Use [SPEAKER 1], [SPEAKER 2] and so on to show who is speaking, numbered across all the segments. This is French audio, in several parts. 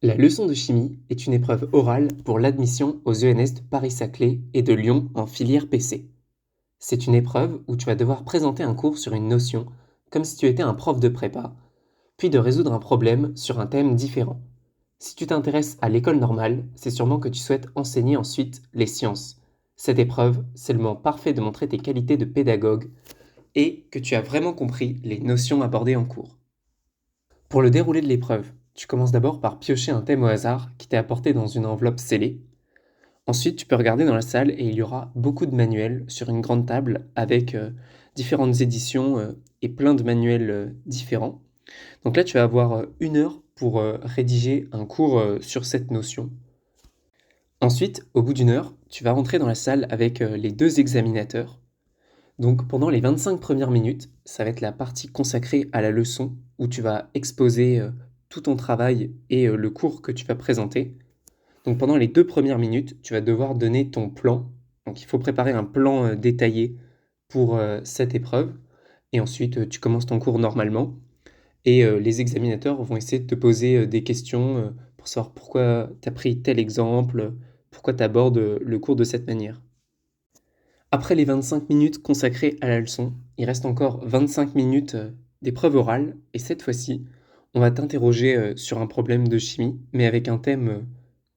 [SPEAKER 1] La leçon de chimie est une épreuve orale pour l'admission aux ENS de Paris-Saclay et de Lyon en filière PC. C'est une épreuve où tu vas devoir présenter un cours sur une notion, comme si tu étais un prof de prépa, puis de résoudre un problème sur un thème différent. Si tu t'intéresses à l'école normale, c'est sûrement que tu souhaites enseigner ensuite les sciences. Cette épreuve, c'est le moment parfait de montrer tes qualités de pédagogue et que tu as vraiment compris les notions abordées en cours. Pour le déroulé de l'épreuve, tu commences d'abord par piocher un thème au hasard qui t'est apporté dans une enveloppe scellée. Ensuite, tu peux regarder dans la salle et il y aura beaucoup de manuels sur une grande table avec différentes éditions et plein de manuels différents. Donc là, tu vas avoir 1 heure pour rédiger un cours sur cette notion. Ensuite, au bout d'1 heure, tu vas rentrer dans la salle avec les deux examinateurs. Donc pendant les 25 premières minutes, ça va être la partie consacrée à la leçon où tu vas exposer tout ton travail et le cours que tu vas présenter. Donc pendant les 2 premières minutes, tu vas devoir donner ton plan. Donc il faut préparer un plan détaillé pour cette épreuve. Et ensuite, tu commences ton cours normalement. Et les examinateurs vont essayer de te poser des questions pour savoir pourquoi tu as pris tel exemple, pourquoi tu abordes le cours de cette manière. Après les 25 minutes consacrées à la leçon, il reste encore 25 minutes d'épreuve orale, et cette fois-ci, on va t'interroger sur un problème de chimie, mais avec un thème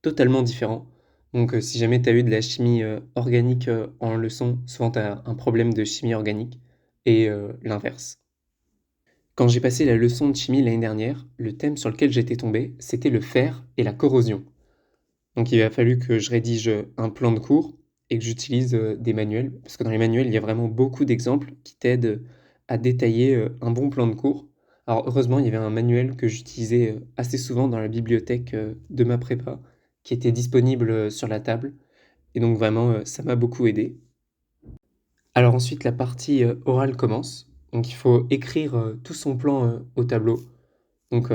[SPEAKER 1] totalement différent. Donc si jamais tu as eu de la chimie organique en leçon, souvent tu as un problème de chimie organique, et l'inverse. Quand j'ai passé la leçon de chimie l'année dernière, le thème sur lequel j'étais tombé, c'était le fer et la corrosion. Donc il a fallu que je rédige un plan de cours et que j'utilise des manuels, parce que dans les manuels, il y a vraiment beaucoup d'exemples qui t'aident à détailler un bon plan de cours. Alors heureusement, il y avait un manuel que j'utilisais assez souvent dans la bibliothèque de ma prépa, qui était disponible sur la table, et donc vraiment, ça m'a beaucoup aidé. Alors ensuite, la partie orale commence. Donc il faut écrire tout son plan au tableau. Donc,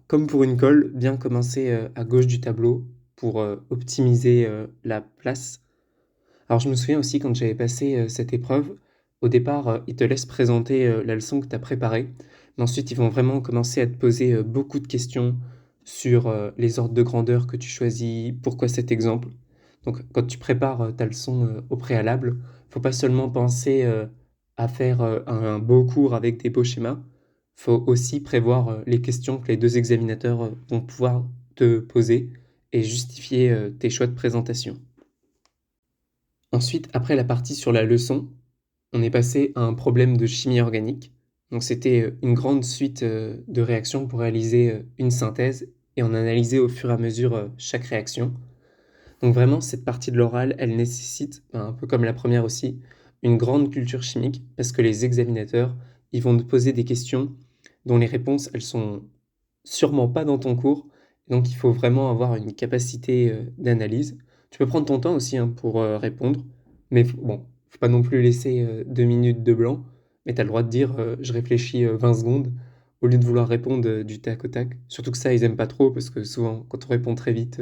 [SPEAKER 1] comme pour une colle, bien commencer à gauche du tableau pour optimiser la place. Alors, je me souviens aussi quand j'avais passé cette épreuve, au départ, ils te laissent présenter la leçon que tu as préparée, mais ensuite, ils vont vraiment commencer à te poser beaucoup de questions sur les ordres de grandeur que tu choisis, pourquoi cet exemple. Donc, quand tu prépares ta leçon au préalable, faut pas seulement penser à faire un beau cours avec des beaux schémas, faut aussi prévoir les questions que les deux examinateurs vont pouvoir te poser et justifier tes choix de présentation. Ensuite, après la partie sur la leçon, on est passé à un problème de chimie organique. Donc c'était une grande suite de réactions pour réaliser une synthèse et on analysait au fur et à mesure chaque réaction. Donc vraiment, cette partie de l'oral, elle nécessite, un peu comme la première aussi, une grande culture chimique parce que les examinateurs, ils vont te poser des questions dont les réponses, elles sont sûrement pas dans ton cours. Donc il faut vraiment avoir une capacité d'analyse. Tu peux prendre ton temps aussi hein, pour répondre, mais bon, faut pas non plus laisser 2 minutes de blanc, mais tu as le droit de dire je réfléchis 20 secondes au lieu de vouloir répondre du tac au tac. Surtout que ça, ils aiment pas trop parce que souvent, quand on répond très vite,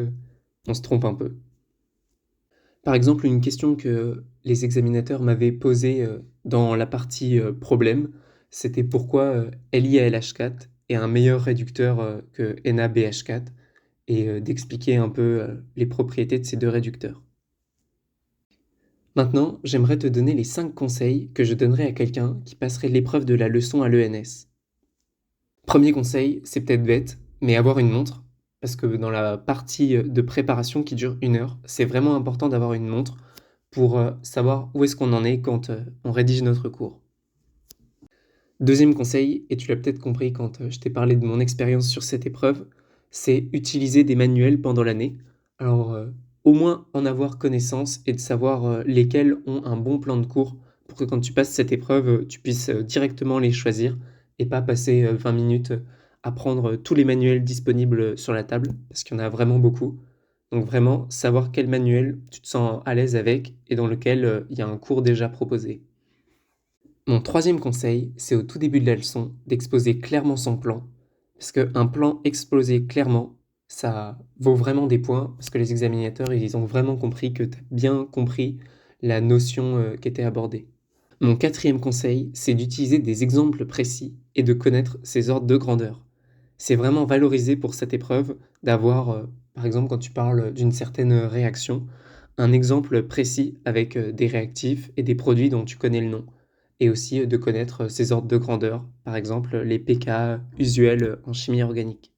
[SPEAKER 1] on se trompe un peu. Par exemple, une question que les examinateurs m'avaient posée dans la partie problème, c'était pourquoi LiALH4 est un meilleur réducteur que NaBH4 et d'expliquer un peu les propriétés de ces deux réducteurs. Maintenant, j'aimerais te donner les 5 conseils que je donnerais à quelqu'un qui passerait l'épreuve de la leçon à l'ENS. Premier conseil, c'est peut-être bête, mais avoir une montre, parce que dans la partie de préparation qui dure 1 heure, c'est vraiment important d'avoir une montre pour savoir où est-ce qu'on en est quand on rédige notre cours. Deuxième conseil, et tu l'as peut-être compris quand je t'ai parlé de mon expérience sur cette épreuve, c'est utiliser des manuels pendant l'année. Alors, au moins en avoir connaissance et de savoir lesquels ont un bon plan de cours pour que quand tu passes cette épreuve, tu puisses directement les choisir et pas passer 20 minutes à prendre tous les manuels disponibles sur la table, parce qu'il y en a vraiment beaucoup. Donc vraiment, savoir quel manuel tu te sens à l'aise avec et dans lequel il y a un cours déjà proposé. Mon troisième conseil, c'est au tout début de la leçon d'exposer clairement son plan, parce qu'un plan exposé clairement, ça vaut vraiment des points, parce que les examinateurs, ils ont vraiment compris que tu as bien compris la notion qui était abordée. Mon quatrième conseil, c'est d'utiliser des exemples précis et de connaître ses ordres de grandeur. C'est vraiment valorisé pour cette épreuve d'avoir, par exemple, quand tu parles d'une certaine réaction, un exemple précis avec des réactifs et des produits dont tu connais le nom. Et aussi de connaître ces ordres de grandeur, par exemple les pK usuels en chimie organique.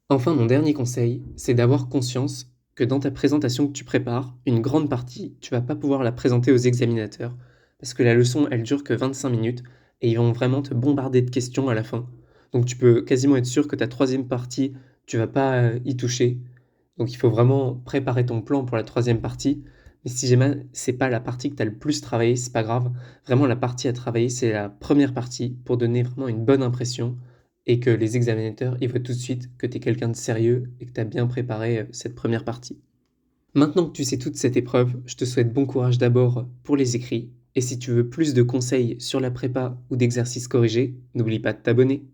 [SPEAKER 1] Enfin, mon dernier conseil, c'est d'avoir conscience que dans ta présentation que tu prépares, une grande partie, tu vas pas pouvoir la présenter aux examinateurs, parce que la leçon, elle dure que 25 minutes, et ils vont vraiment te bombarder de questions à la fin. Donc tu peux quasiment être sûr que ta troisième partie, tu vas pas y toucher. Donc il faut vraiment préparer ton plan pour la troisième partie. Mais si jamais c'est pas la partie que tu as le plus travaillé, c'est pas grave. Vraiment, la partie à travailler, c'est la première partie pour donner vraiment une bonne impression et que les examinateurs, ils voient tout de suite que tu es quelqu'un de sérieux et que tu as bien préparé cette première partie. Maintenant que tu sais toute cette épreuve, je te souhaite bon courage d'abord pour les écrits. Et si tu veux plus de conseils sur la prépa ou d'exercices corrigés, n'oublie pas de t'abonner.